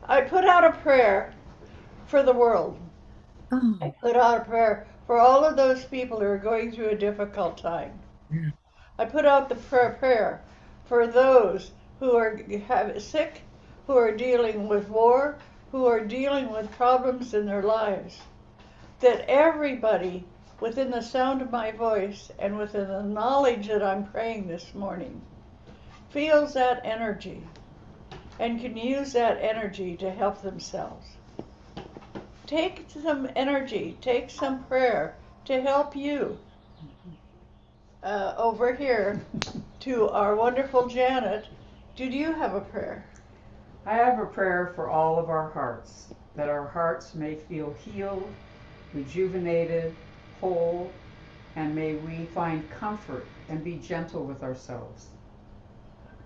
I put out a prayer for the world. I Oh, put out a prayer for all of those people who are going through a difficult time. yeah. I put out the prayer for those who are sick, who are dealing with war, who are dealing with problems in their lives. That everybody within the sound of my voice and within the knowledge that I'm praying this morning feels that energy and can use that energy to help themselves. Take some energy, take some prayer to help you. Over here to our wonderful Janet, do you have a prayer? I have a prayer for all of our hearts, that our hearts may feel healed, rejuvenated, whole, and may we find comfort and be gentle with ourselves.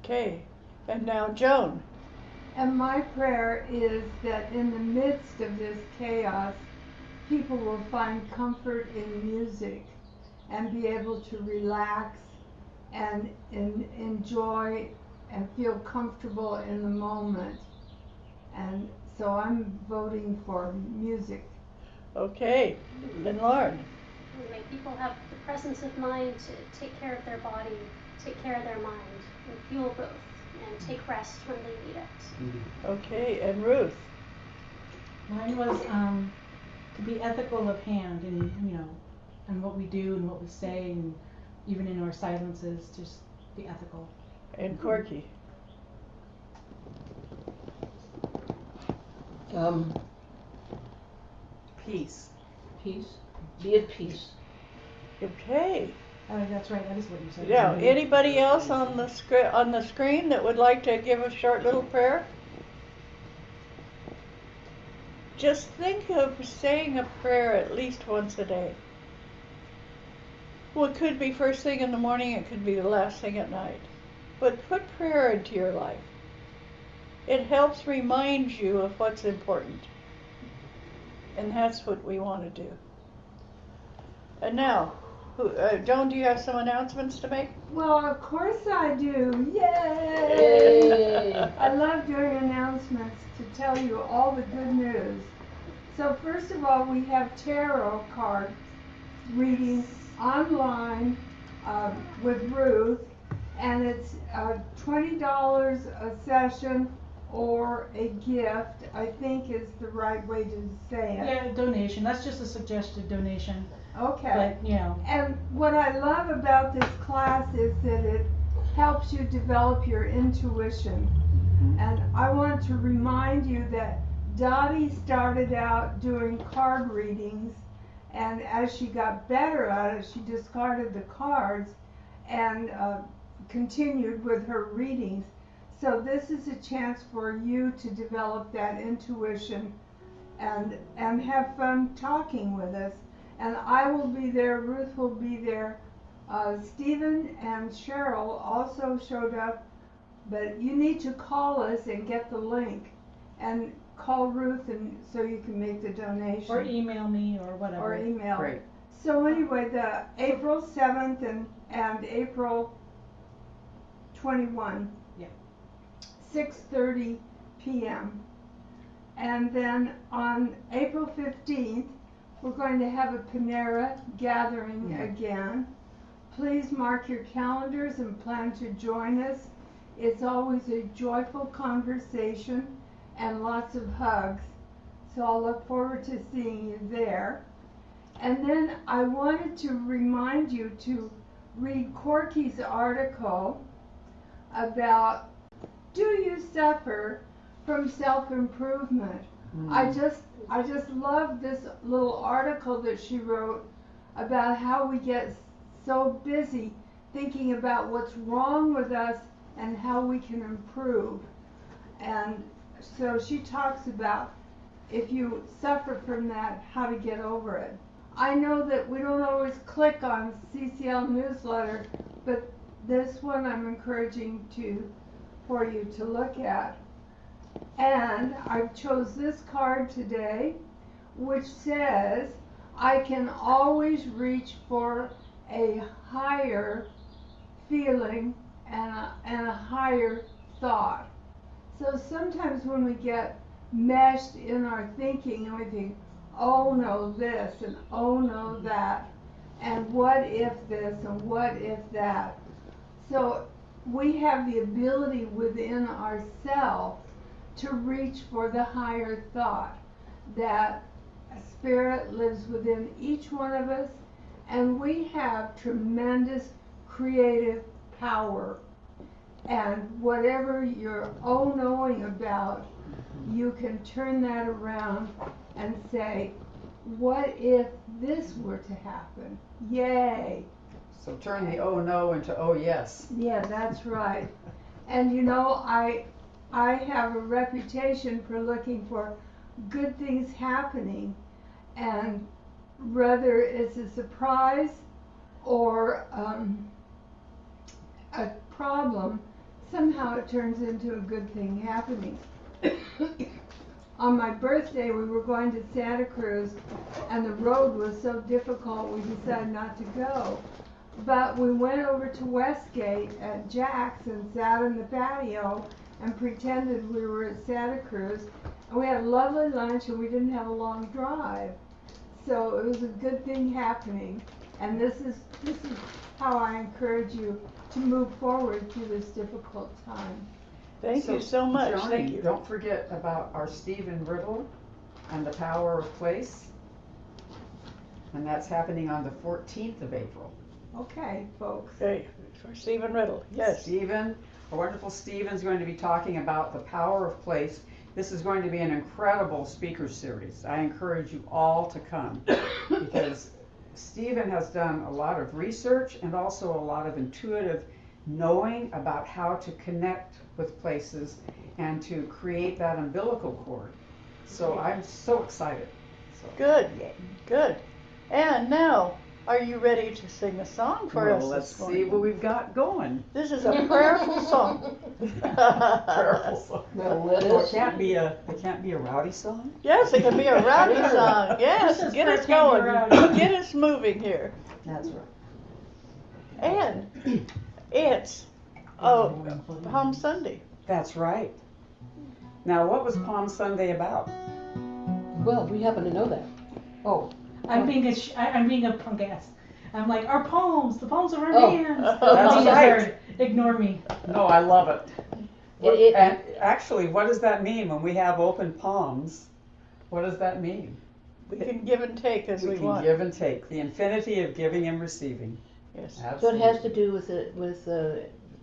Okay, and now Joan. And my prayer is that in the midst of this chaos, people will find comfort in music and be able to relax and enjoy and feel comfortable in the moment. And so I'm voting for music. Okay, then Lauren. May people have the presence of mind to take care of their body, take care of their mind, and fuel both, and take rest when they need it. Okay, and Ruth. Mine was to be ethical of hand in and what we do and what we say, and even in our silences, just be ethical. And Corky. Um, Peace. peace. Be at peace. Okay. That's right. That is what you said. Now, anybody else on the screen that would like to give a short little prayer? Just think of saying a prayer at least once a day. Well, it could be first thing in the morning, it could be the last thing at night. But put prayer into your life. It helps remind you of what's important. And that's what we want to do. And now, Joan, do you have some announcements to make? Well, of course I do. Yay! Yay! I love doing announcements to tell you all the good news. So first of all, we have tarot card reading online with Ruth, and it's $20 a session or a gift, I think is the right way to say it. Yeah, donation. That's just a suggested donation. Okay. But And what I love about this class is that it helps you develop your intuition. And I want to remind you that Dottie started out doing card readings, and as she got better at it, she discarded the cards and continued with her readings. So this is a chance for you to develop that intuition and have fun talking with us. And I will be there, Ruth will be there. Stephen and Cheryl also showed up, but you need to call us and get the link and call Ruth and so you can make the donation. or email me or whatever. Or email. Great. So anyway, the April 7th and April 21. Yeah. 6:30 p.m. And then on April 15th, we're going to have a Panera gathering again. Please mark your calendars and plan to join us. It's always a joyful conversation and lots of hugs. So I'll look forward to seeing you there. And then I wanted to remind you to read Corky's article about, do you suffer from self-improvement? I just love this little article that she wrote about how we get so busy thinking about what's wrong with us and how we can improve. And so she talks about if you suffer from that, how to get over it. I know that we don't always click on CCL newsletter, but this one I'm encouraging for you to look at. And I chose this card today, which says, I can always reach for a higher feeling and a higher thought. So sometimes when we get meshed in our thinking, and we think, oh no this, and oh no that, and what if this, and what if that. So we have the ability within ourselves to reach for the higher thought, that spirit lives within each one of us, and we have tremendous creative power. And whatever you're knowing about, you can turn that around and say, what if this were to happen? Yay! So turn the oh no into oh yes. Yeah, that's right. And you know, I have a reputation for looking for good things happening, and whether it's a surprise or a problem, somehow it turns into a good thing happening. On my birthday, we were going to Santa Cruz, and the road was so difficult we decided not to go. But we went over to Westgate at Jack's and sat in the patio and pretended we were at Santa Cruz. And we had a lovely lunch, and we didn't have a long drive. So it was a good thing happening. And this is how I encourage you to move forward through this difficult time. Thank you so much. Joni, Thank you. Don't forget about our Stephen Riddle and the Power of Place. And that's happening on the 14th of April. Okay, folks. Okay, for Stephen Riddle. Yes. Stephen, our wonderful Stephen's going to be talking about the power of place. This is going to be an incredible speaker series. I encourage you all to come because Stephen has done a lot of research and also a lot of intuitive knowing about how to connect with places and to create that umbilical cord. So I'm so excited. Good, good. And now, are you ready to sing a song for us? Let's this see morning? what we've got going. This is a prayerful song. Prayerful song. Well, let Well, us. it can't be a rowdy song. Yes, it can be a rowdy song. Yes, This is get for us Candy going. Rowdy. Get us moving here. That's right. And it's Palm Sunday. That's right. Now, what was Palm Sunday about? Well, we happen to know that. Oh, I'm being a punk ass. I'm like, our poems, the poems of our Oh. hands. That's Being a right. nerd. Ignore me. No, I love it. It- And actually, what does that mean when we have open palms? What does that mean? We can give and take as we can want. give and take. The infinity of giving and receiving. Yes. so it Absolutely. has to do with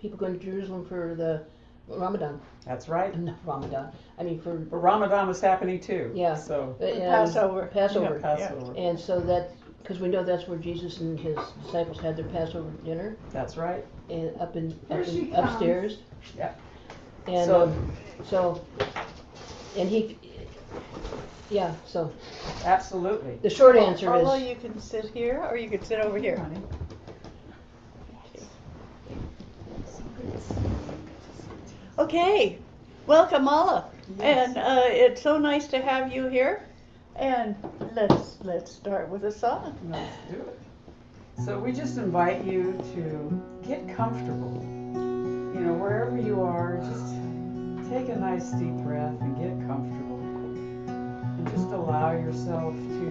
people going to Jerusalem for the Ramadan. That's right. Not Ramadan. I mean for But Ramadan was happening too. Yeah. So Passover. Passover. Yeah. Passover. And so that because we know that's where Jesus and his disciples had their Passover dinner, That's right. and Here she comes. upstairs. Yeah. And So- and he, yeah. So Absolutely. the short answer Although is you can sit here or you can sit over here. Honey. Okay, welcome Allah. Yes. And it's so nice to have you here. And let's start with a song. Let's do it. So we just invite you to get comfortable. You know, wherever you are, just take a nice deep breath and get comfortable. And just allow yourself to,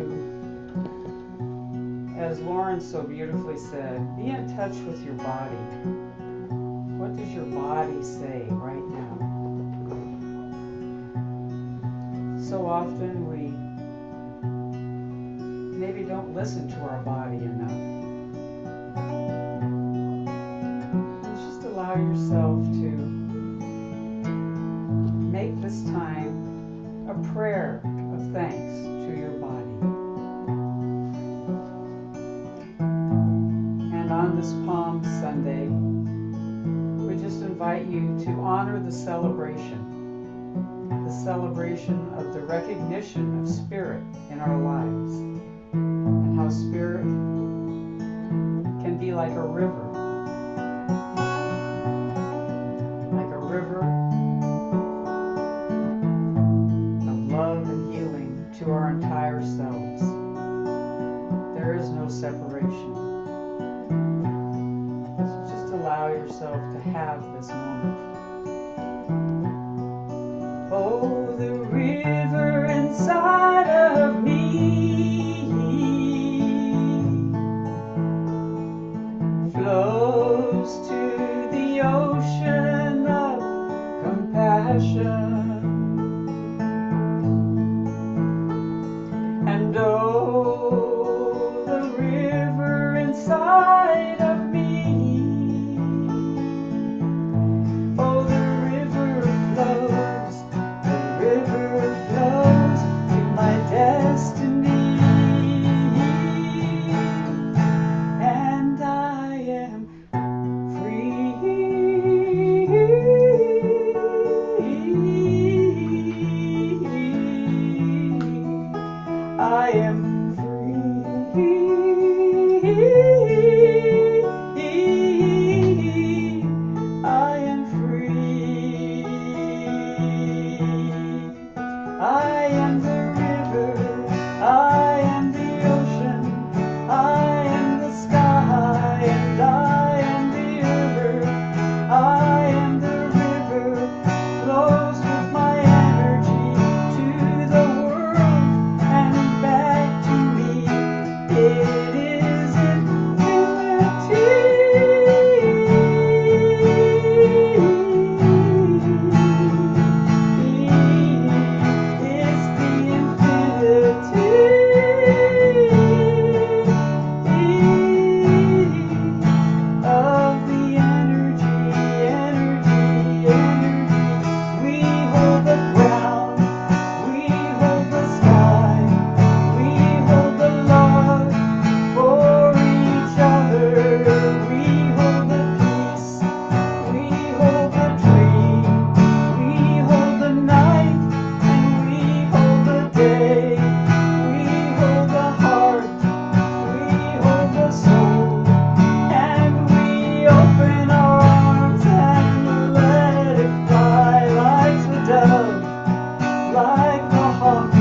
as Lauren so beautifully said, be in touch with your body. What does your body say right now? So often we maybe don't listen to our body enough. Just allow yourself to make this time a prayer of thanks to your body. And on this Palm Sunday, we just invite you to honor the celebration of the recognition of spirit in our lives, and how spirit can be like a river of love and healing to our entire selves. There is no separation. So just allow yourself to have this moment. Oh, the river the ocean of compassion. And oh, the river inside of me. Oh, the river flows to my destiny. And I am free. I am free. I am free. I am the river. I am the ocean. I am the sky. And I am the earth. I am the river. Flows with my energy to the world and back to me. It is infinity. It's the infinity of the energy. We hold the ground, we hold the sky, we hold the love for each other. We hold the peace, we hold the dream, we hold the night, and we hold the day. We hold the heart, we hold the soul, and we open our arms and let it fly like the dove, like the hawk,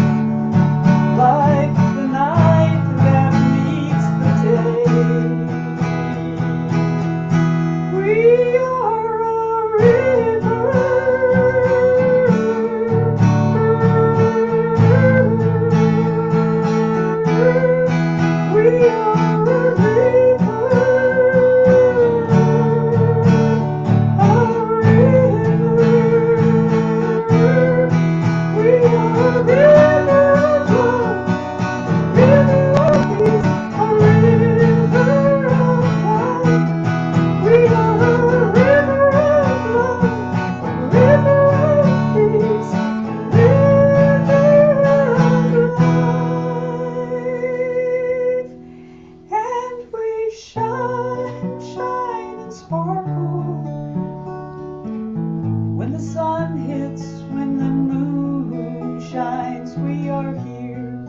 like the night that meets the day. We are a river. We are a river. A river. We are a river of love, river of peace, a river of life. We are a river of love, a river of peace, a river of life. And we shine, shine and sparkle. When the sun hits, when the moon shines, we are here.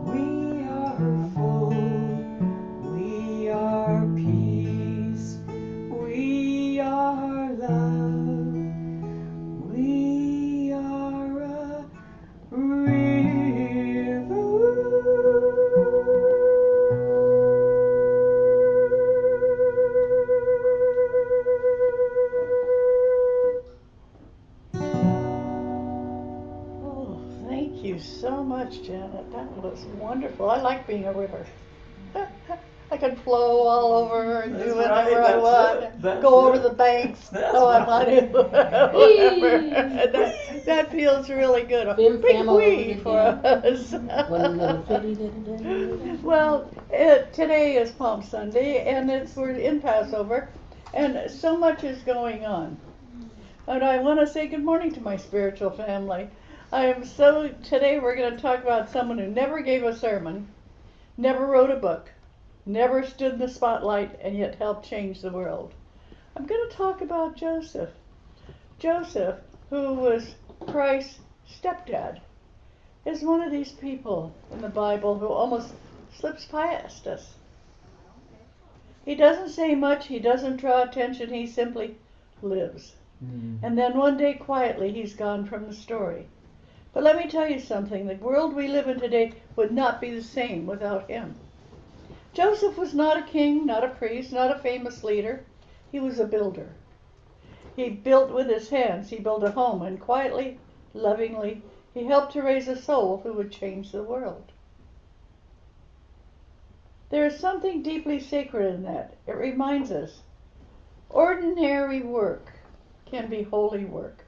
We are full. We are peace. We are love. We are a river. Oh, thank you so much, Janet. That was wonderful. I like being a river. I can flow all over and do whatever I want. Go over the banks. Oh, I want to. Whatever. That feels really good. A Bim big bam all over wee the for us. One little fitty. Well, today is Palm Sunday, and we're in Passover, and so much is going on. And I want to say good morning to my spiritual family. Today we're going to talk about someone who never gave a sermon, never wrote a book, never stood in the spotlight, and yet helped change the world. I'm going to talk about Joseph. Joseph, who was Christ's stepdad, is one of these people in the Bible who almost slips past us. He doesn't say much, he doesn't draw attention, he simply lives. And then one day quietly he's gone from the story. But let me tell you something, the world we live in today would not be the same without him. Joseph was not a king, not a priest, not a famous leader. He was a builder. He built with his hands. He built a home, and quietly, lovingly, he helped to raise a soul who would change the world. There is something deeply sacred in that. It reminds us Ordinary work can be holy work.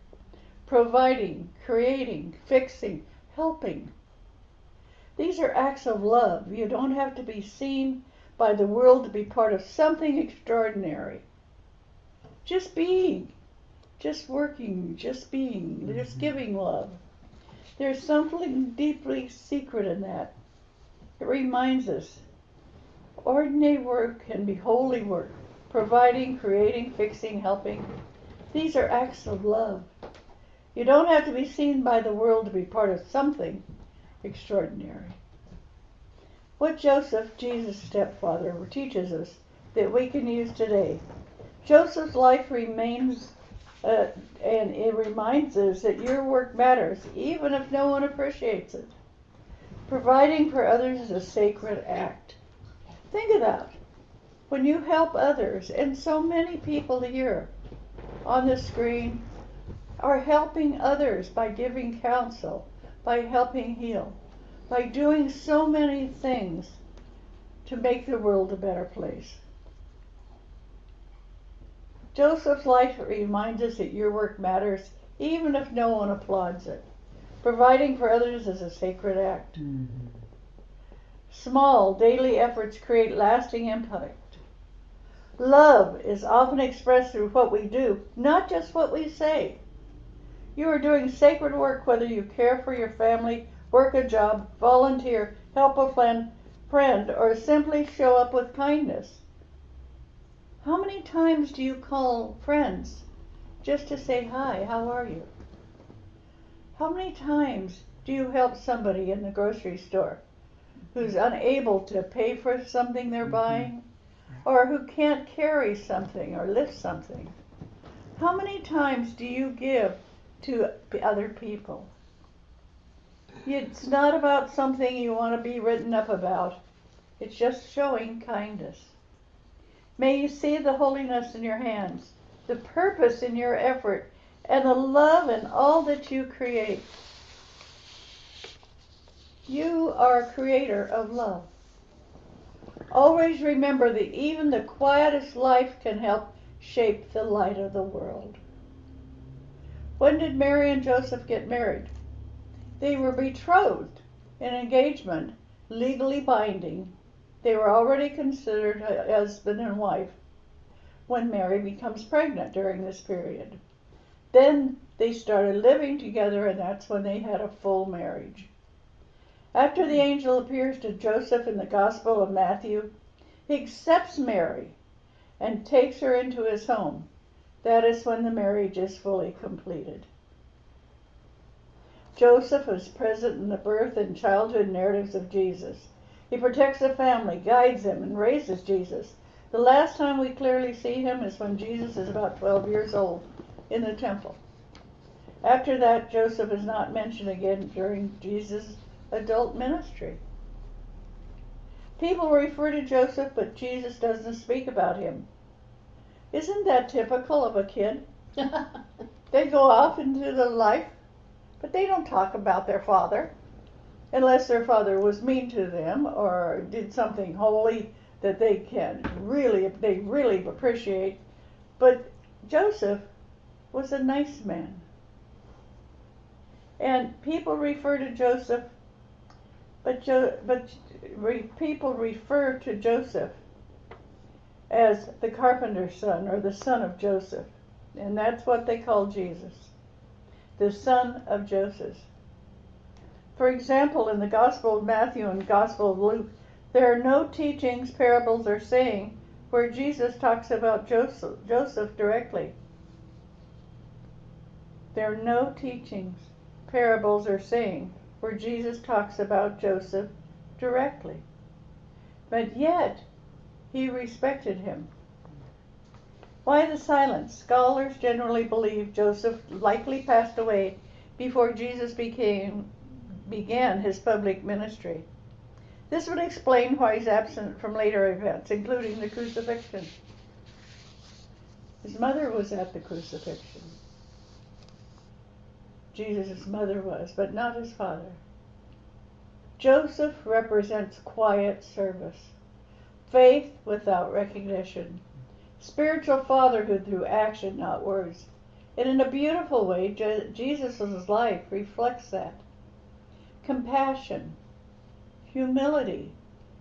Providing, creating, fixing, helping. These are acts of love. You don't have to be seen by the world to be part of something extraordinary. Just being, just working, just being, just giving love. There's something deeply secret in that. It reminds us, ordinary work can be holy work. Providing, creating, fixing, helping. These are acts of love. You don't have to be seen by the world to be part of something extraordinary. What Joseph, Jesus' stepfather, teaches us that we can use today. Joseph's life remains, and it reminds us that your work matters, even if no one appreciates it. Providing for others is a sacred act. Think of that. When you help others, and so many people here on the screen are helping others by giving counsel, by helping heal, by doing so many things to make the world a better place. Joseph's life reminds us that your work matters, even if no one applauds it. Providing for others is a sacred act. Small daily efforts create lasting impact. Love is often expressed through what we do, not just what we say. You are doing sacred work whether you care for your family, work a job, volunteer, help a friend, or simply show up with kindness. How many times do you call friends just to say hi, how are you? How many times do you help somebody in the grocery store who's unable to pay for something they're buying, or who can't carry something or lift something? How many times do you give to other people? It's not about something you want to be written up about. It's just showing kindness. May you see the holiness in your hands, the purpose in your effort, and the love in all that you create. You are a creator of love. Always remember that even the quietest life can help shape the light of the world. When did Mary and Joseph get married? They were betrothed, an engagement, legally binding. They were already considered husband and wife when Mary becomes pregnant during this period. Then they started living together, and that's when they had a full marriage. After the angel appears to Joseph in the Gospel of Matthew, he accepts Mary and takes her into his home. That is when the marriage is fully completed. Joseph is present in the birth and childhood narratives of Jesus. He protects the family, guides them, and raises Jesus. The last time we clearly see him is when Jesus is about 12 years old in the temple. After that, Joseph is not mentioned again during Jesus' adult ministry. People refer to Joseph, but Jesus doesn't speak about him. Isn't that typical of a kid? They go off into the life, but they don't talk about their father, unless their father was mean to them or did something holy that they really appreciate. But Joseph was a nice man. And people refer to Joseph, people refer to Joseph as the carpenter's son, or the son of Joseph. And that's what they call Jesus, the son of Joseph. For example, in the Gospel of Matthew and Gospel of Luke, there are no teachings, parables, or saying where Jesus talks about Joseph directly. There are no teachings, parables, or saying where Jesus talks about Joseph directly. But yet, he respected him. Why the silence? Scholars generally believe Joseph likely passed away before Jesus began his public ministry. This would explain why he's absent from later events, including the crucifixion. His mother was at the crucifixion. Jesus' mother was, but not his father. Joseph represents quiet service, faith without recognition, Spiritual fatherhood through action, not words. And in a beautiful way, Jesus' life reflects that. Compassion, humility,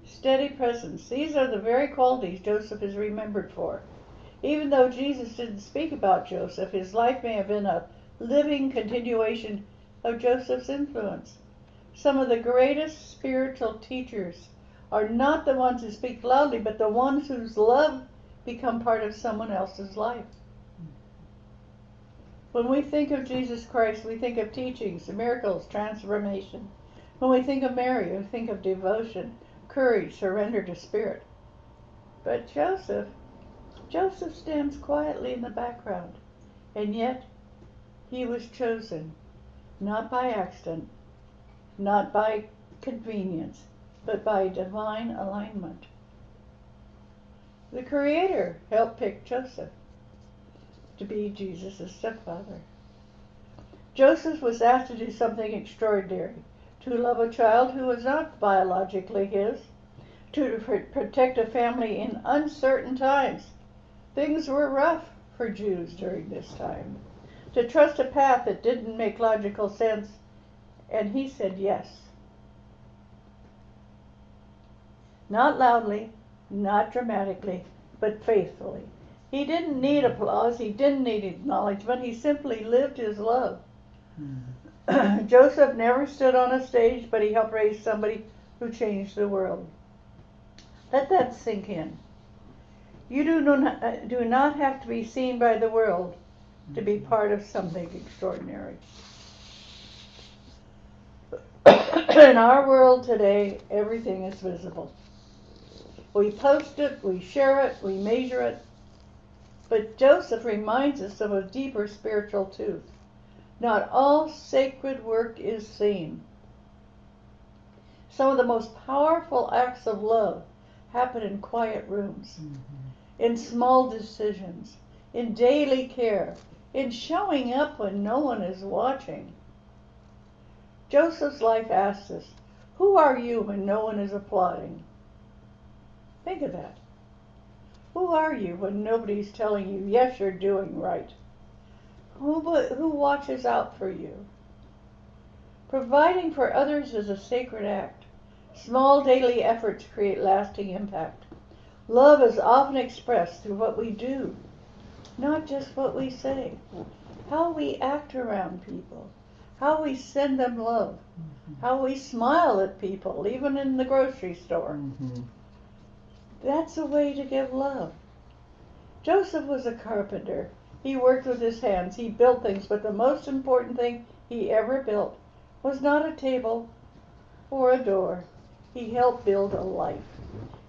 steady presence. These are the very qualities Joseph is remembered for. Even though Jesus didn't speak about Joseph, his life may have been a living continuation of Joseph's influence. Some of the greatest spiritual teachers are not the ones who speak loudly, but the ones whose love become part of someone else's life. When we think of Jesus Christ, we think of teachings, miracles, transformation. When we think of Mary, we think of devotion, courage, surrender to Spirit. But Joseph stands quietly in the background, and yet he was chosen, not by accident, not by convenience, but by divine alignment. The Creator helped pick Joseph to be Jesus' stepfather. Joseph was asked to do something extraordinary, to love a child who was not biologically his, to protect a family in uncertain times. Things were rough for Jews during this time. To trust a path that didn't make logical sense, and he said yes. Not loudly, not dramatically, but faithfully. He didn't need applause, he didn't need acknowledgement, he simply lived his love. Joseph never stood on a stage, but he helped raise somebody who changed the world. Let that sink in. You do not have to be seen by the world to be part of something extraordinary. In our world today, everything is visible. We post it, we share it, we measure it. But Joseph reminds us of a deeper spiritual truth. Not all sacred work is seen. Some of the most powerful acts of love happen in quiet rooms, in small decisions, in daily care, in showing up when no one is watching. Joseph's life asks us, who are you when no one is applauding? Think of that. Who are you when nobody's telling you, yes, you're doing right? Who watches out for you? Providing for others is a sacred act. Small daily efforts create lasting impact. Love is often expressed through what we do, not just what we say. How we act around people, how we send them love, how we smile at people, even in the grocery store. That's a way to give love. Joseph was a carpenter. He worked with his hands. He built things, but the most important thing he ever built was not a table or a door. He helped build a life.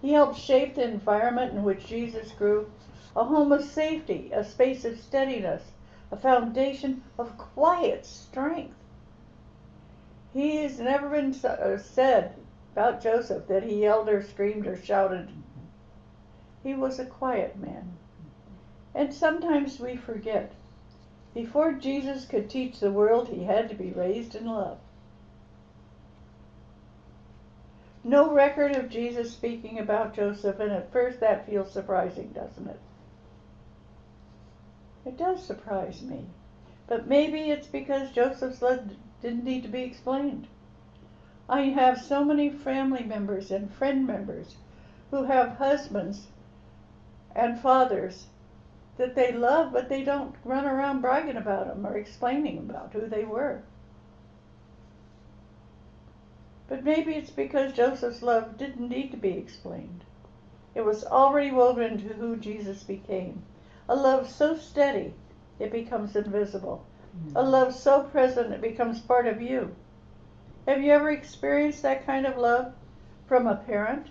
He helped shape the environment in which Jesus grew, a home of safety, a space of steadiness, a foundation of quiet strength. He has never been said about Joseph that he yelled or screamed or shouted. He was a quiet man. And sometimes we forget. Before Jesus could teach the world, he had to be raised in love. No record of Jesus speaking about Joseph, and at first that feels surprising, doesn't it? It does surprise me. But maybe it's because Joseph's love didn't need to be explained. I have so many family members and friend members who have husbands and fathers that they love, but they don't run around bragging about them or explaining about who they were. But maybe it's because Joseph's love didn't need to be explained. It was already woven into who Jesus became. A love so steady it becomes invisible. A love so present it becomes part of you. Have you ever experienced that kind of love from a parent,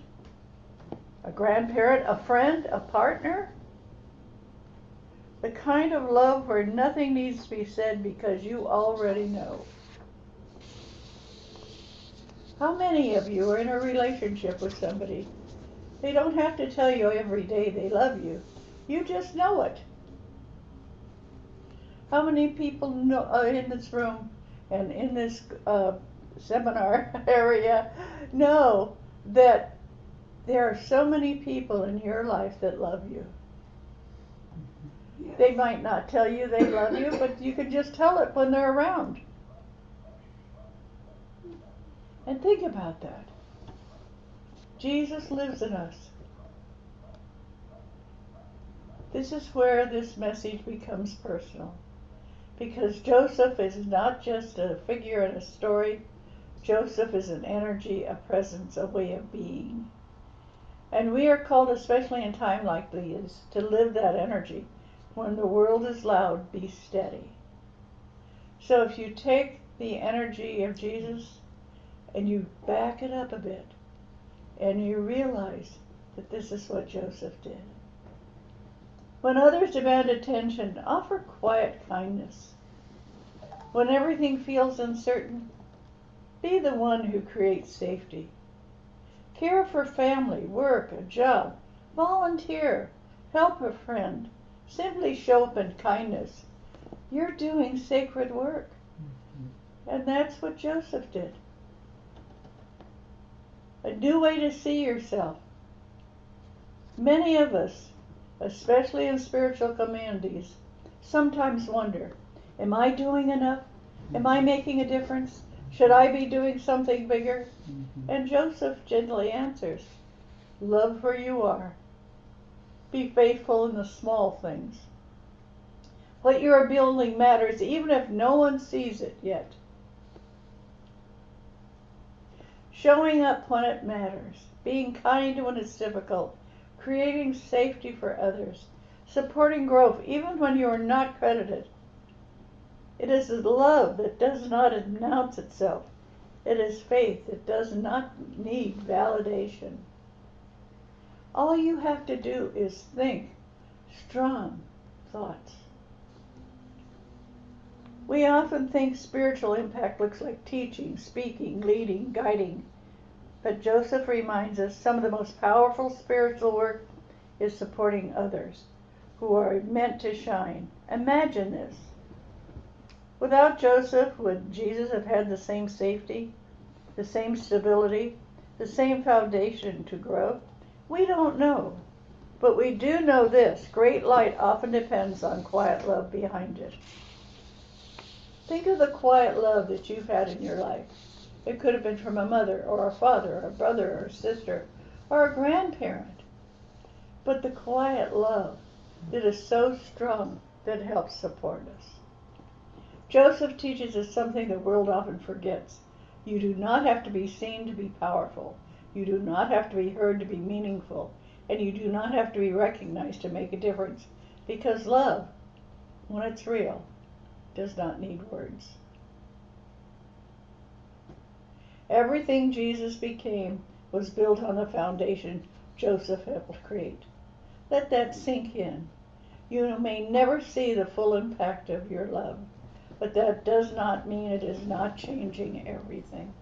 a grandparent, a friend, a partner? The kind of love where nothing needs to be said because you already know. How many of you are in a relationship with somebody? They don't have to tell you every day they love you. You just know it. How many people know, in this room and in this seminar area know that there are so many people in your life that love you? Yes. They might not tell you they love you, but you can just tell it when they're around. And think about that. Jesus lives in us. This is where this message becomes personal. Because Joseph is not just a figure in a story. Joseph is an energy, a presence, a way of being. And we are called, especially in time like these, to live that energy. When the world is loud, be steady. So if you take the energy of Jesus and you back it up a bit, and you realize that this is what Joseph did. When others demand attention, offer quiet kindness. When everything feels uncertain, be the one who creates safety. Care for family, work, a job, volunteer, help a friend, simply show up in kindness. You're doing sacred work. And that's what Joseph did. A new way to see yourself. Many of us, especially in spiritual communities, sometimes wonder, am I doing enough? Am I making a difference? Should I be doing something bigger? And Joseph gently answers, love where you are. Be faithful in the small things. What you are building matters even if no one sees it yet. Showing up when it matters. Being kind when it's difficult. Creating safety for others. Supporting growth even when you are not credited. It is a love that does not announce itself. It is faith that does not need validation. All you have to do is think strong thoughts. We often think spiritual impact looks like teaching, speaking, leading, guiding. But Joseph reminds us some of the most powerful spiritual work is supporting others who are meant to shine. Imagine this. Without Joseph, would Jesus have had the same safety, the same stability, the same foundation to grow? We don't know. But we do know this. Great light often depends on quiet love behind it. Think of the quiet love that you've had in your life. It could have been from a mother or a father or a brother or a sister or a grandparent. But the quiet love that is so strong that helps support us. Joseph teaches us something the world often forgets. You do not have to be seen to be powerful. You do not have to be heard to be meaningful. And you do not have to be recognized to make a difference. Because love, when it's real, does not need words. Everything Jesus became was built on the foundation Joseph helped create. Let that sink in. You may never see the full impact of your love, but that does not mean it is not changing everything.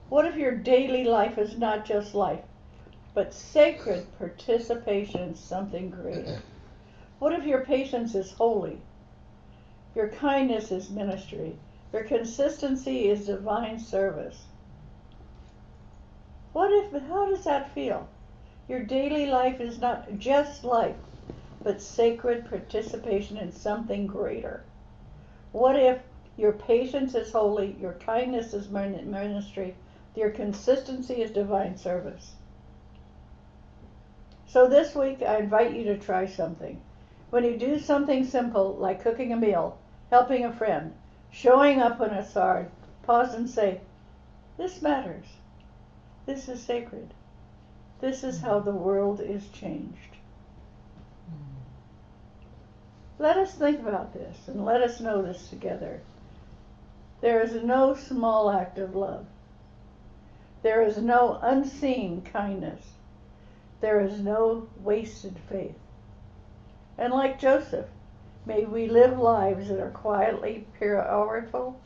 What if your daily life is not just life, but sacred participation in something greater? What if your patience is holy? Your kindness is ministry. Your consistency is divine service. How does that feel? Your daily life is not just life, but sacred participation in something greater. What if your patience is holy, your kindness is ministry, your consistency is divine service? So this week I invite you to try something. When you do something simple like cooking a meal, helping a friend, showing up when it's hard, pause and say, this matters. This is sacred. This is how the world is changed. Let us think about this and let us know this together. There is no small act of love. There is no unseen kindness. There is no wasted faith. And like Joseph, may we live lives that are quietly powerful,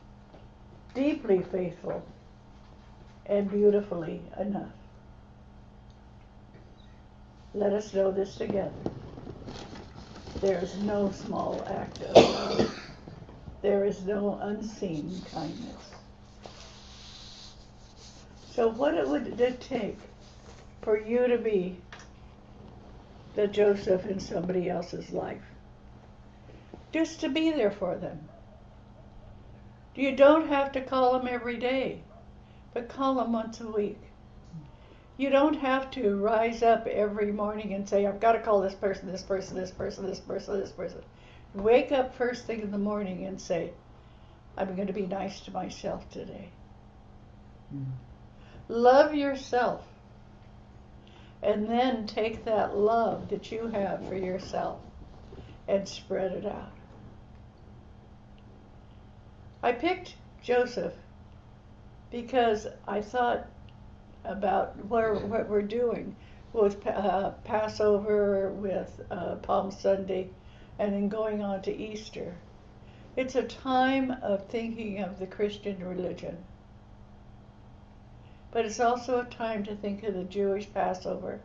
deeply faithful, and beautifully enough. Let us know this together. There is no small act of love. There is no unseen kindness. So what would it take for you to be the Joseph in somebody else's life. Just to be there for them. You don't have to call them every day, but call them once a week. You don't have to rise up every morning and say, I've got to call this person, this person, this person, this person, this person. Wake up first thing in the morning and say, I'm going to be nice to myself today. Love yourself. And then take that love that you have for yourself and spread it out. I picked Joseph because I thought about what we're doing with Passover, with Palm Sunday, and then going on to Easter. It's a time of thinking of the Christian religion. But it's also a time to think of the Jewish Passover.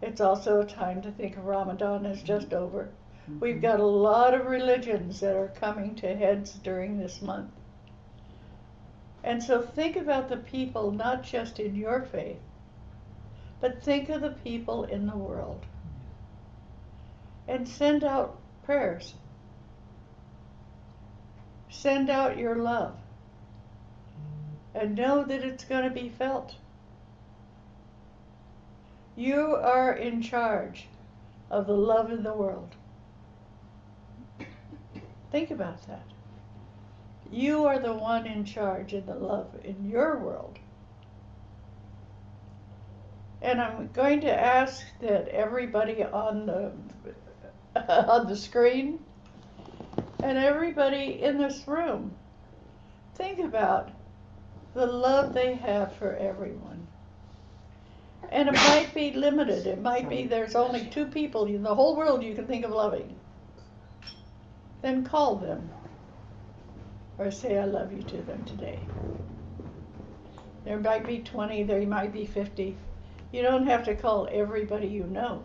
It's also a time to think of Ramadan is just over. We've got a lot of religions that are coming to heads during this month. And so think about the people, not just in your faith, but think of the people in the world. And send out prayers. Send out your love. And know that it's going to be felt. You are in charge of the love in the world. Think about that. You are the one in charge of the love in your world. And I'm going to ask that everybody on the screen and everybody in this room think about the love they have for everyone. And it might be limited. It might be there's only 2 people in the whole world you can think of loving. Then call them. Or say I love you to them today. There might be 20, there might be 50. You don't have to call everybody you know.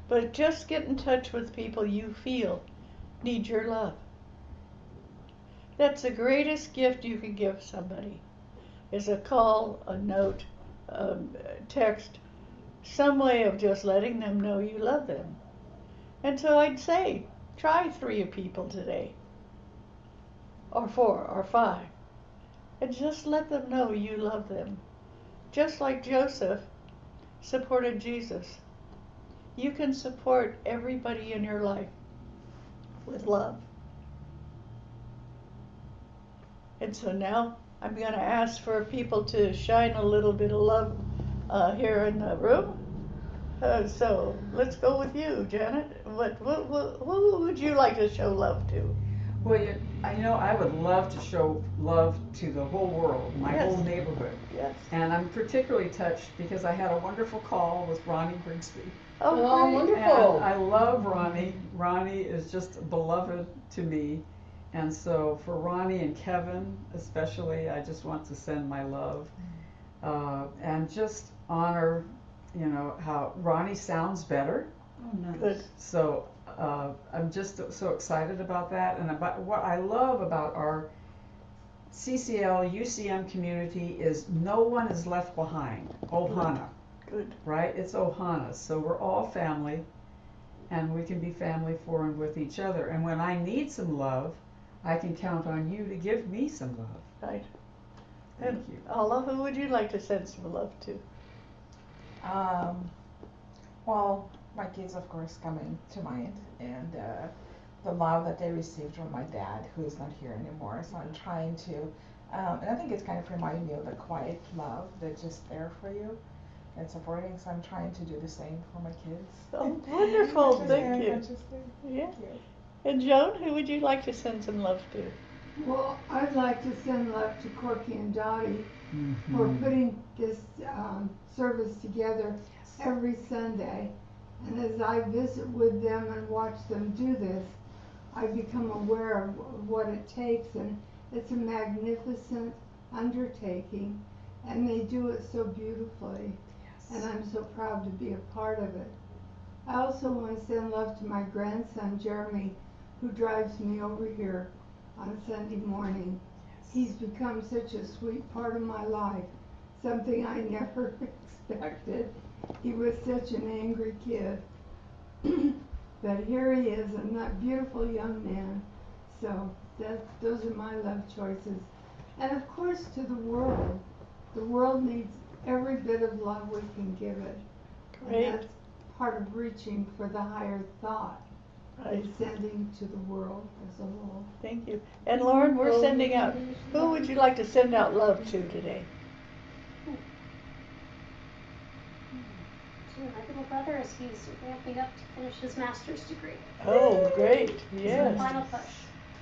But just get in touch with people you feel need your love. That's the greatest gift you can give somebody, is a call, a note, a text, some way of just letting them know you love them. And so I'd say, try 3 people today, or 4, or 5, and just let them know you love them. Just like Joseph supported Jesus. You can support everybody in your life with love. And so now I'm going to ask for people to shine a little bit of love here in the room. So let's go with you, Janet. Who would you like to show love to? Well, I would love to show love to the whole world, my Yes. whole neighborhood. Yes. And I'm particularly touched because I had a wonderful call with Ronnie Grigsby. Oh, great. Wonderful. And I love Ronnie. Ronnie is just beloved to me. And so for Ronnie and Kevin especially, I just want to send my love. And just honor, how Ronnie sounds better. Oh, nice. Good. So I'm just so excited about that. And about what I love about our CCL UCM community is no one is left behind. Ohana. Good. Right? It's Ohana. So we're all family, and we can be family for and with each other. And when I need some love, I can count on you to give me some love. Right. Thank And you. Allah, who would you like to send some love to? Well, my kids, of course, come to mind, and the love that they received from my dad, who is not here anymore. So I'm trying to, and I think it's kind of reminding me of the quiet love that's just there for you and supporting. So I'm trying to do the same for my kids. Oh, wonderful. Thank you. Consciously. Yeah. Thank you. And Joan, who would you like to send some love to? Well, I'd like to send love to Corky and Dottie for putting this service together every Sunday. And as I visit with them and watch them do this, I become aware of what it takes, and it's a magnificent undertaking, and they do it so beautifully. And I'm so proud to be a part of it. I also want to send love to my grandson, Jeremy, who drives me over here on Sunday morning. He's become such a sweet part of my life, something I never expected. He was such an angry kid, But here he is, and that beautiful young man. So those are my love choices. And of course, to the world. The world needs every bit of love we can give it. Great. And that's part of reaching for the higher thought Right. and sending to the world as a whole. Thank you. And Lauren, we're sending out, who would you like to send out love to today? To my little brother as he's ramping up to finish his master's degree. Oh, great. It's the Yes. final push.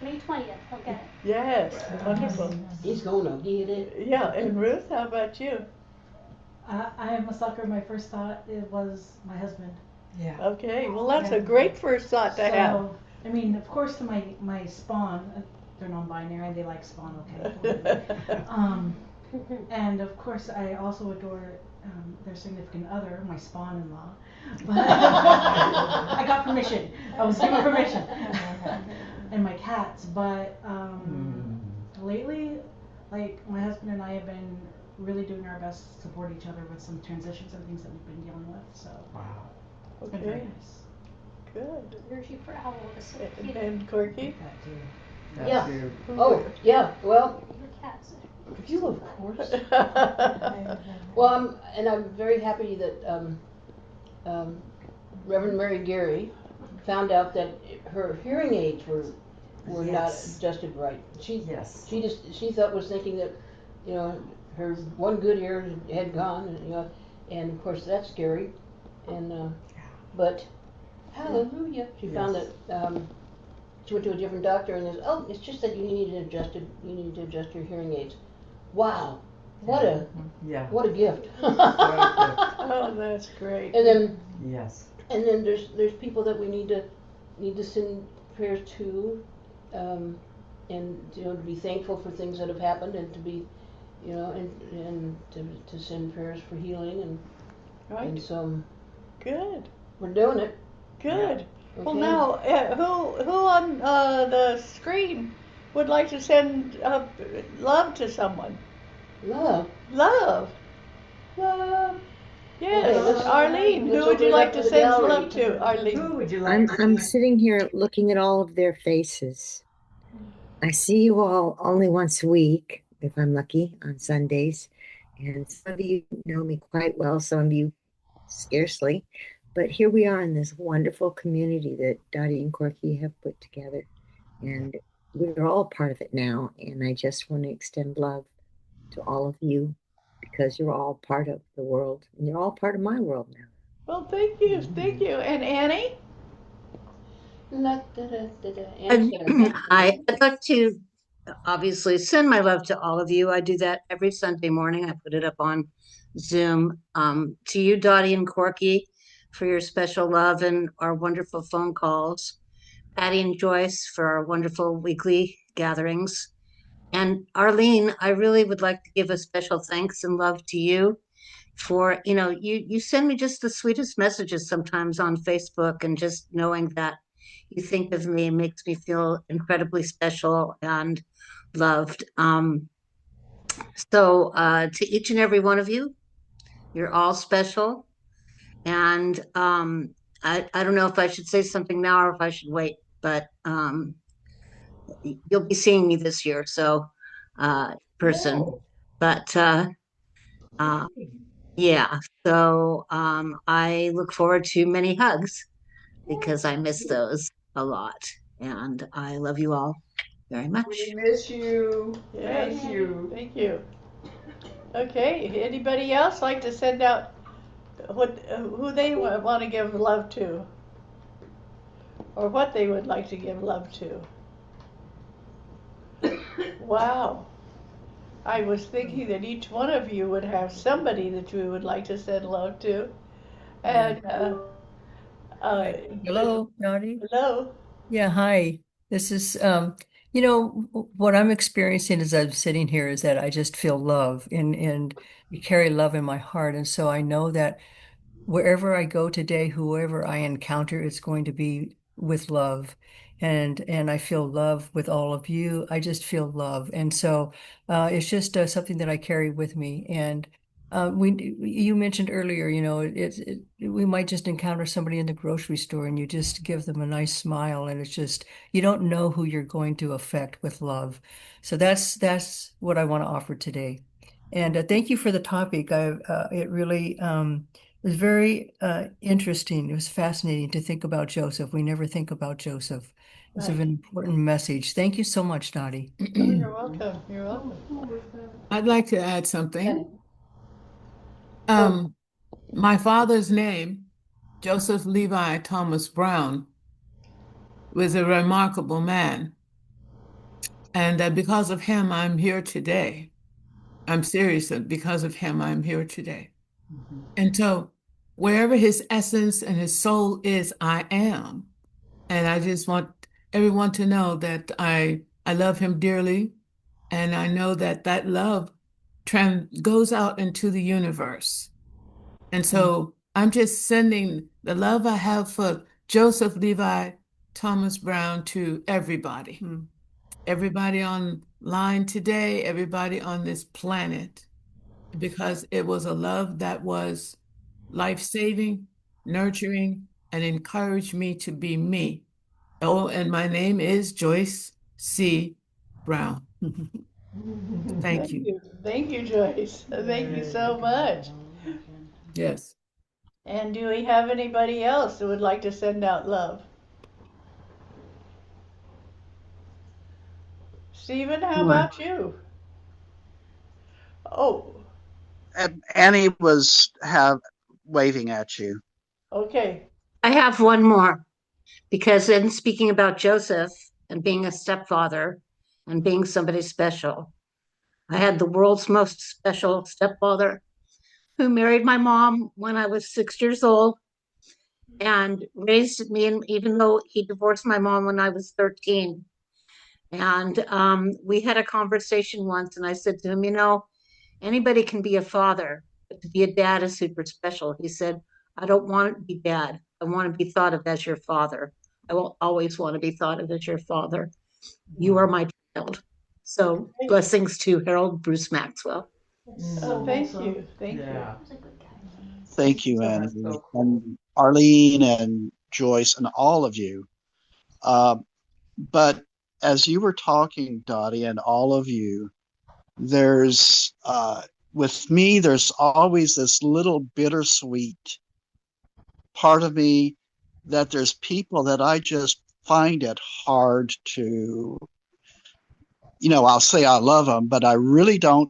May 20th, he'll get it. Yes. Wonderful. He's gonna get it. Yeah. And Ruth, how about you? I am a sucker. My first thought it was my husband. Yeah. Okay. Well, that's a great first thought to have. So, I mean, of course, to my spawn, they're non-binary. They like spawn. Okay. And of course, I also adore their significant other, my spawn-in-law. But I got permission. I was given permission. And my cats, but lately, like my husband and I have been really doing our best to support each other with some transitions and things that we've been dealing with. So Wow. it's been very Okay. nice. Good. Energy for Owl this week. And Corky? That too. Yeah. That too. Oh, yeah, well, Your cats. you of course. Well, and I'm very happy that Reverend Mary Gary found out that her hearing aids were not Yes. adjusted right. Yes. She was thinking that, you know, her one good ear had gone, and, you know, and of course that's scary, and but hallelujah, she found Yes. that she went to a different doctor and says, oh, it's just that you need to adjust your hearing aids. Wow, what a Yeah. what a gift. Oh, that's great. And then Yes. there's people that we need to send prayers to, and you know, to be thankful for things that have happened, and to be, you know, and to send prayers for healing, and Right. so Good. we're doing it. Good. Well, Okay. now, who on the screen would like to send love to someone? Love. Love. Love. Yes. Okay, Arlene, let's who would you open it like up to to the send gallery. love to? Arlene. Who would you like I'm to? sitting here looking at all of their faces. I see you all only once a week, if I'm lucky, on Sundays. And some of you know me quite well, some of you scarcely. But here we are in this wonderful community that Dottie and Corky have put together. And we're all part of it now. And I just want to extend love to all of you because you're all part of the world and you're all part of my world now. Well, thank you. Thank you. And Annie? Hi, I'd like to obviously send my love to all of you. I do that every Sunday morning. I put it up on Zoom. To you, Dottie and Corky, for your special love and our wonderful phone calls. Patty and Joyce for our wonderful weekly gatherings. And Arlene, I really would like to give a special thanks and love to you for, you know, you send me just the sweetest messages sometimes on Facebook, and just knowing that you think of me makes me feel incredibly special and loved. So to each and every one of you, you're all special. And I don't know if I should say something now or if I should wait, but you'll be seeing me this year, so person. Oh. But yeah, so I look forward to many hugs because I miss those a lot. And I love you all very much. We miss you. Yes. Thank you. Thank you. Okay. Anybody else like to send out who they want to give love to, or what they would like to give love to? Wow. I was thinking that each one of you would have somebody that you would like to send love to. And Hello, Dottie. hello. Yeah, hi. This is, what I'm experiencing as I'm sitting here is that I just feel love and you carry love in my heart. And so I know that wherever I go today, whoever I encounter, it's going to be with love. And I feel love with all of you. I just feel love. And so it's just something that I carry with me. And You mentioned earlier, we might just encounter somebody in the grocery store and you just give them a nice smile, and it's just you don't know who you're going to affect with love. So that's what I want to offer today. And thank you for the topic. It really was very interesting. It was fascinating to think about Joseph. We never think about Joseph. It's an Right. important message. Thank you so much, Dottie. Oh, you're welcome. You're welcome. I'd like to add something. Penny. Um, my father's name, Joseph Levi Thomas Brown, was a remarkable man. And because of him, I'm here today. I'm serious. Because of him, I'm here today. And so wherever his essence and his soul is, I am. And I just want everyone to know that I love him dearly. And I know that that love goes out into the universe. And so I'm just sending the love I have for Joseph Levi Thomas Brown to everybody. Everybody online today, everybody on this planet, because it was a love that was life-saving, nurturing, and encouraged me to be me. Oh, and my name is Joyce C. Brown. Thank you. Thank you, Joyce. Thank you so much. Yes. And do we have anybody else that would like to send out love? Stephen, how Sure. about you? Oh, Annie was have waving at you. okay. I have one more because in speaking about Joseph and being a stepfather and being somebody special, I had the world's most special stepfather who married my mom when I was 6 years old and raised me. And even though he divorced my mom when I was 13, and we had a conversation once, and I said to him, anybody can be a father, but to be a dad is super special. He said, I don't want to be dad. I want to be thought of as your father. I will always want to be thought of as your father. You are my child. So blessings to Harold Bruce Maxwell. Oh, thank you. Thank you. He's a good guy. Thank you, So Annie, that's so cool. and Arlene and Joyce and all of you. But as you were talking, Dottie, and all of you, there's with me, there's always this little bittersweet part of me that there's people that I just find it hard to, I'll say I love them, but I really don't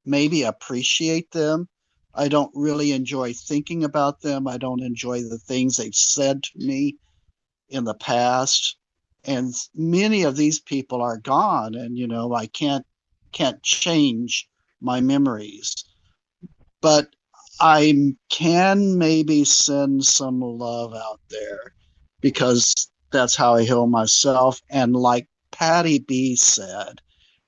maybe appreciate them. I don't really enjoy thinking about them. I don't enjoy the things they've said to me in the past. And many of these people are gone, and I can't change my memories. But I can maybe send some love out there because that's how I heal myself. And like Patty B said,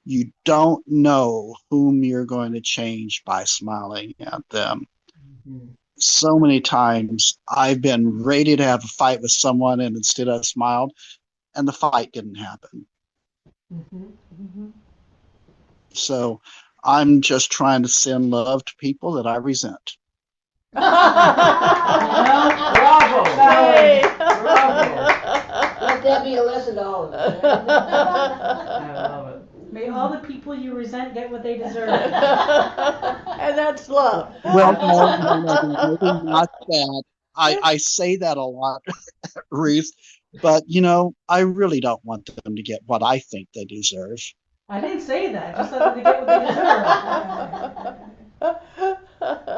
you don't know whom you're going to change by smiling at them. So many times I've been ready to have a fight with someone, and instead I smiled, and the fight didn't happen. So I'm just trying to send love to people that I resent. Bravo! Yay. Let that be a lesson to all of us. I love it. May all the people you resent get what they deserve. And that's love. Well, no, maybe not that. I say that a lot, Ruth, but I really don't want them to get what I think they deserve. I didn't say that. I just said that they get what they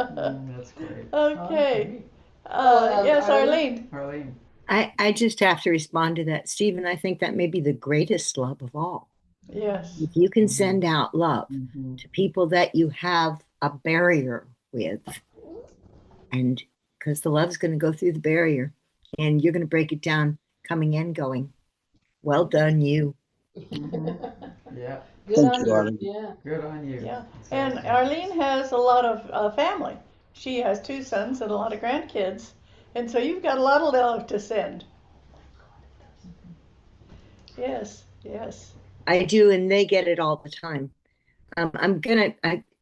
deserve. That's great. Okay. Oh, Yes, Arlene? Arlene. Arlene. I just have to respond to that, Stephen. I think that may be the greatest love of all. Yes. If you can send out love to people that you have a barrier with, and because the love's going to go through the barrier and you're going to break it down coming and going. Well done, you. Yeah, Good Thank on you, you. Arlene. Yeah. good on you. Yeah. That's And awesome. Arlene has a lot of family. She has 2 sons and a lot of grandkids. And so you've got a lot of love to send. Yes, yes. I do, and they get it all the time.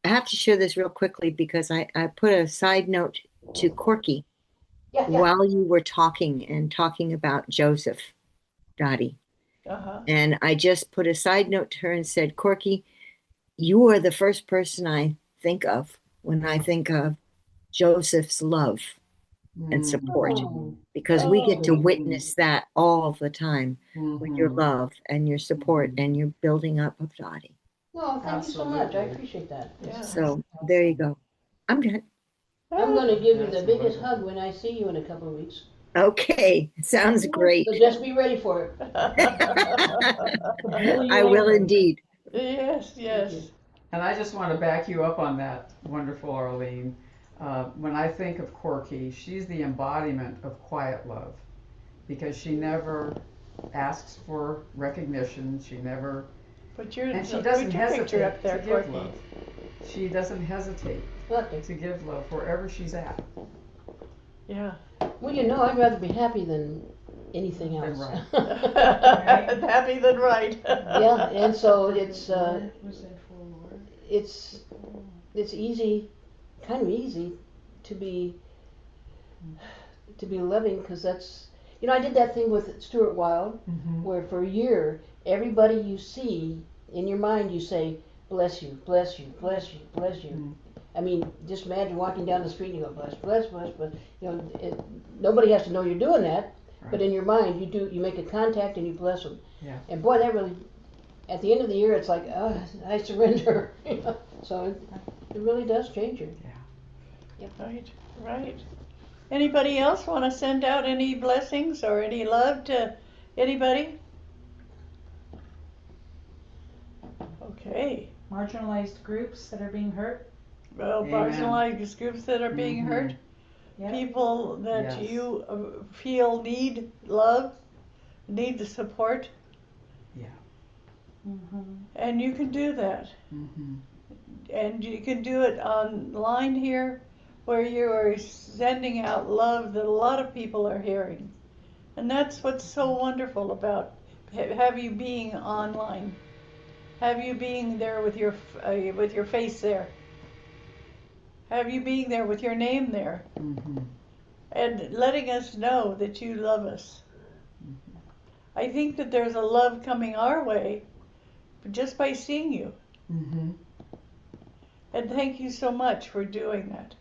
I have to share this real quickly because I put a side note to Corky Yeah, while you were talking and talking about Joseph, Dottie. Uh-huh. And I just put a side note to her and said, Corky, you are the first person I think of when I think of Joseph's love and support, Oh, because we get to witness that all the time with your Mm-hmm. love and your support and your building up of Dottie. no, thank you so much. I Absolutely. appreciate that. Yeah. So there you go. I'm done. I'm going to give you the That's biggest wonderful. hug when I see you in a couple of weeks. Okay, sounds So great. just be ready for it. Pull you I will over. indeed. Yes, yes. you. And I just want to back you up on that, wonderful Arlene. When I think of Corky, she's the embodiment of quiet love because she never asks for recognition. She never, Put your, and she put doesn't your picture hesitate up there, to give Corky. love. She doesn't hesitate Okay. to give love wherever she's at. Yeah. Well, you know, I'd rather be happy than anything Then else. right. Happy than right. Yeah, and so it's Was that for Lord? it's easy, kind of easy to be loving because that's, you know, I did that thing with Stuart Wilde Mm-hmm. where for a year everybody you see in your mind you say bless you, bless you, bless you, bless you. Mm. I mean, just imagine walking down the street and you go bless, bless, bless, bless. You know, nobody has to know you're doing that, but Right. in your mind you do. You make a contact and you bless them. Yeah. And boy, that really, at the end of the year, it's like, oh, I surrender. You know? So it really does change you. Right, right. Anybody else want to send out any blessings or any love to anybody? Okay. Marginalized groups that are being hurt. Well, Amen. marginalized groups that are being hurt, Yep. people that Yes. you feel need love, need the support, Mm-hmm. and you can do that. Mm-hmm. And you can do it online here where you are sending out love that a lot of people are hearing. And that's what's so wonderful about have you being online, have you being there with your face there, have you being there with your name there, Mm-hmm. and letting us know that you love us. I think that there's a love coming our way just by seeing you. Mm-hmm. And thank you so much for doing that.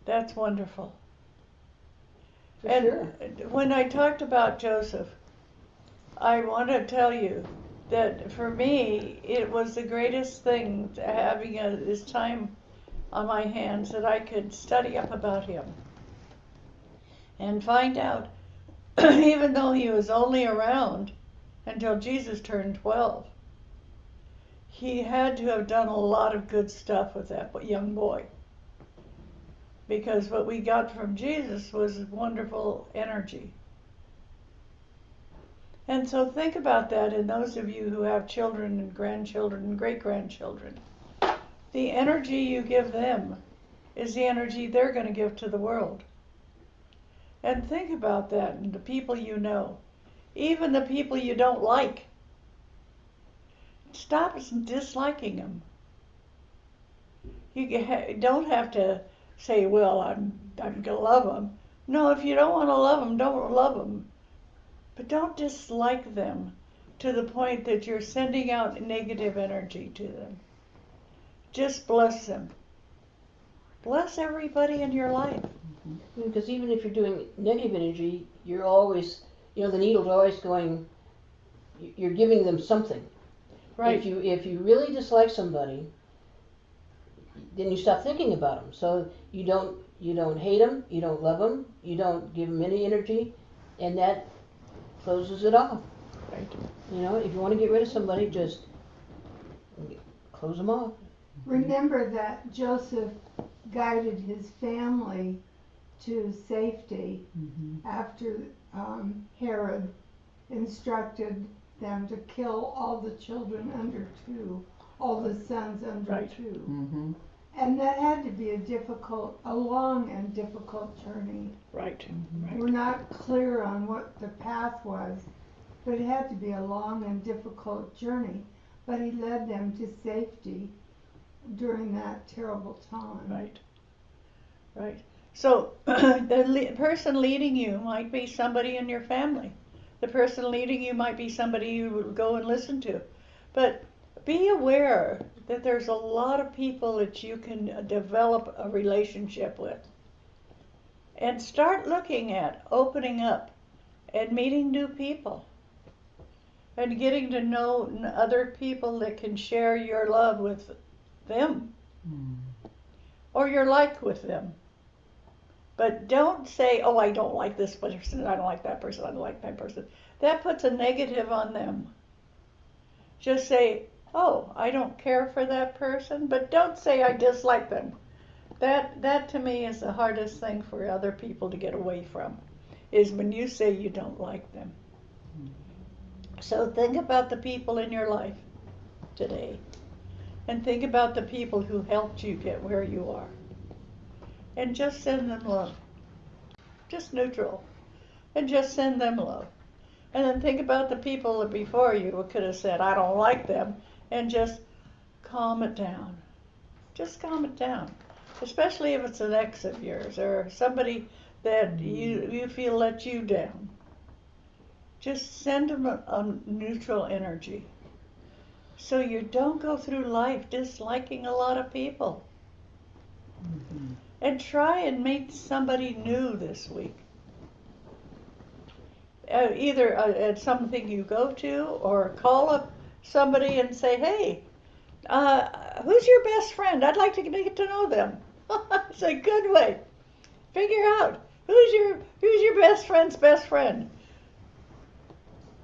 That's wonderful. For And sure. when I talked about Joseph, I want to tell you that for me, it was the greatest thing having this time on my hands that I could study up about him and find out, even though he was only around until Jesus turned 12, he had to have done a lot of good stuff with that young boy. Because what we got from Jesus was wonderful energy. And so think about that, and those of you who have children and grandchildren and great-grandchildren. The energy you give them is the energy they're going to give to the world. And think about that, and the people you know, even the people you don't like. Stop disliking them. You don't have to say, well, I'm going to love them. No, if you don't want to love them, don't love them. But don't dislike them to the point that you're sending out negative energy to them. Just bless them. Bless everybody in your life. Because even if you're doing negative energy, you're always, you know, the needle's always going. You're giving them something. Right. If you really dislike somebody, then you stop thinking about them. So you don't hate them, you don't love them, you don't give them any energy, and that closes it off. Right. You know, if you want to get rid of somebody, just close them off. Remember that Joseph guided his family to safety Mm-hmm. after Herod instructed them to kill all the children under 2, all the sons under Right. 2. Mm-hmm. And that had to be a long and difficult journey. Right. Mm-hmm. We're not clear on what the path was, but it had to be a long and difficult journey. But he led them to safety during that terrible time. Right. Right. So the person leading you might be somebody in your family. The person leading you might be somebody you would go and listen to. But be aware that there's a lot of people that you can develop a relationship with. And start looking at opening up and meeting new people and getting to know other people that can share your love with them or your like with them. But don't say, oh, I don't like this person, I don't like that person, I don't like that person. That puts a negative on them. Just say, oh, I don't care for that person, but don't say I dislike them. That to me is the hardest thing for other people to get away from, is when you say you don't like them. So think about the people in your life today, and think about the people who helped you get where you are. And just send them love. Just neutral. And just send them love. And then think about the people before you who could have said, I don't like them, and just calm it down. Just calm it down. Especially if it's an ex of yours or somebody that you feel let you down. Just send them a neutral energy. So you don't go through life disliking a lot of people. And try and meet somebody new this week. Either at something you go to, or call up somebody and say, hey, who's your best friend? I'd like to get to know them. It's a good way. Figure out who's your best friend's best friend.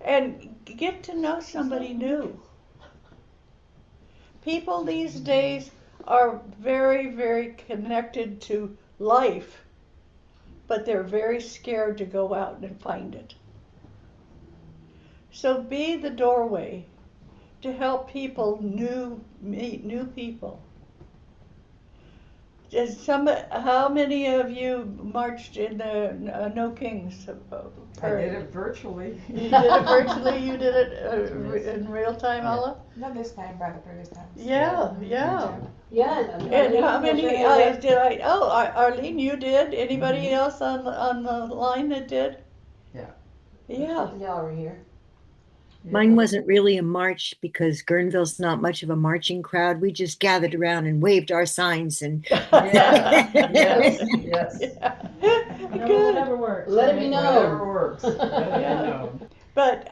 And get to know somebody new. People these days are very, very connected to life, but they're very scared to go out and find it. So be the doorway to help people meet new people. How many of you marched in the No Kings parade? I did it virtually. You did it virtually? You did it in real time, Alla? Not this time, but the previous time. Yeah. Yeah. And how many did I? Oh, Arlene, you did. Anybody else on the line that did? Yeah. Yeah. Y'all were here. Mine wasn't really a march because Guerneville's not much of a marching crowd. We just gathered around and waved our signs and Yes. Yeah. No, whatever works. Let it be known. Whatever works. Let it be known. But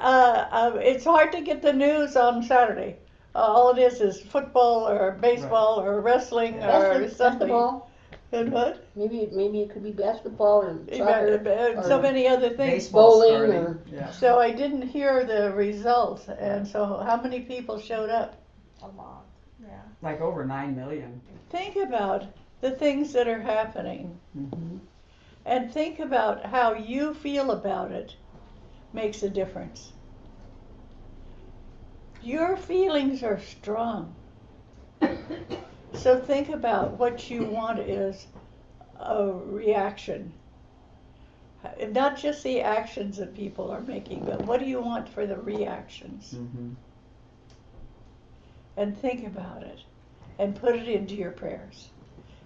it's hard to get the news on Saturday. All it is football or baseball or wrestling or something. Basketball. And what? Maybe it could be basketball or soccer. So many other things. Baseball Bowling starting. or- Yeah. So I didn't hear the results. And so how many people showed up? A lot. Yeah. Like over 9 million. Think about the things that are happening. And think about how you feel about it makes a difference. Your feelings are strong. So think about what you want is a reaction. Not just the actions that people are making, but what do you want for the reactions? And think about it and put it into your prayers.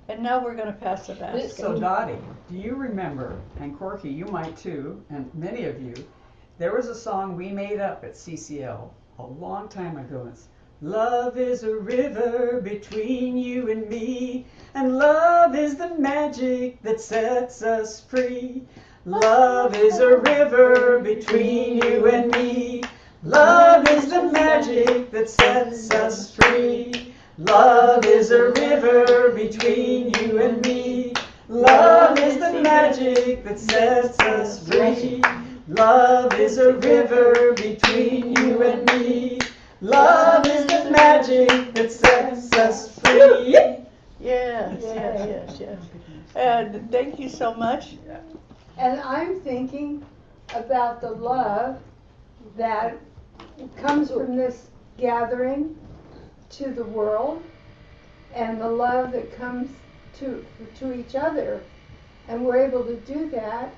And now we're going to pass the basket. So Dottie, do you remember, and Corky, you might too, and many of you, there was a song we made up at CCL a long time ago. It's love is a river between you and me, and love is the magic that sets us free. Love is a river between you and me. Love is the magic that sets us free. Love is a river between you and me. Love is the magic that sets us free. Love is a river between you and me. Love is the magic that sets us free. Yes. And thank you so much. And I'm thinking about the love that comes from this gathering to the world, and the love that comes to each other. And we're able to do that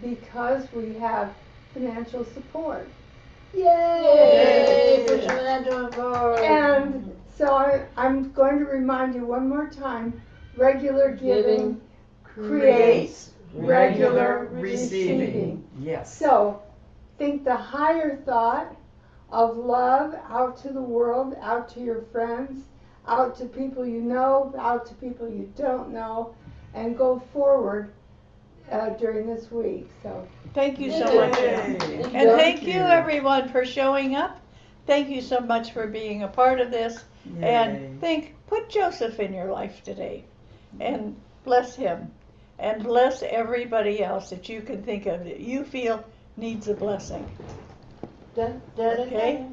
because we have financial support. Yay! Put your hand on board. And so I'm going to remind remind you one more time, regular giving Creates creates regular receiving. receiving. Yes. So, think the higher thought of love out to the world, out to your friends, out to people you know, out to people you don't know, and go forward during this week. So, Thank you so much. Yay. And thank you everyone for showing up. Thank you so much for being a part of this. Yay. And put Joseph in your life today and bless him and bless everybody else that you can think of that you feel needs a blessing. Okay?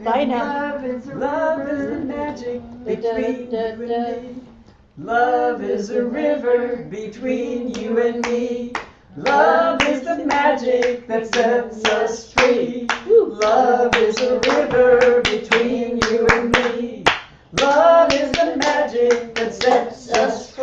Bye now. Love is the magic between you and me. Love is a river between you and me. Love is the magic that sets us free. Love is a river between you and me. Love is the magic that sets us free.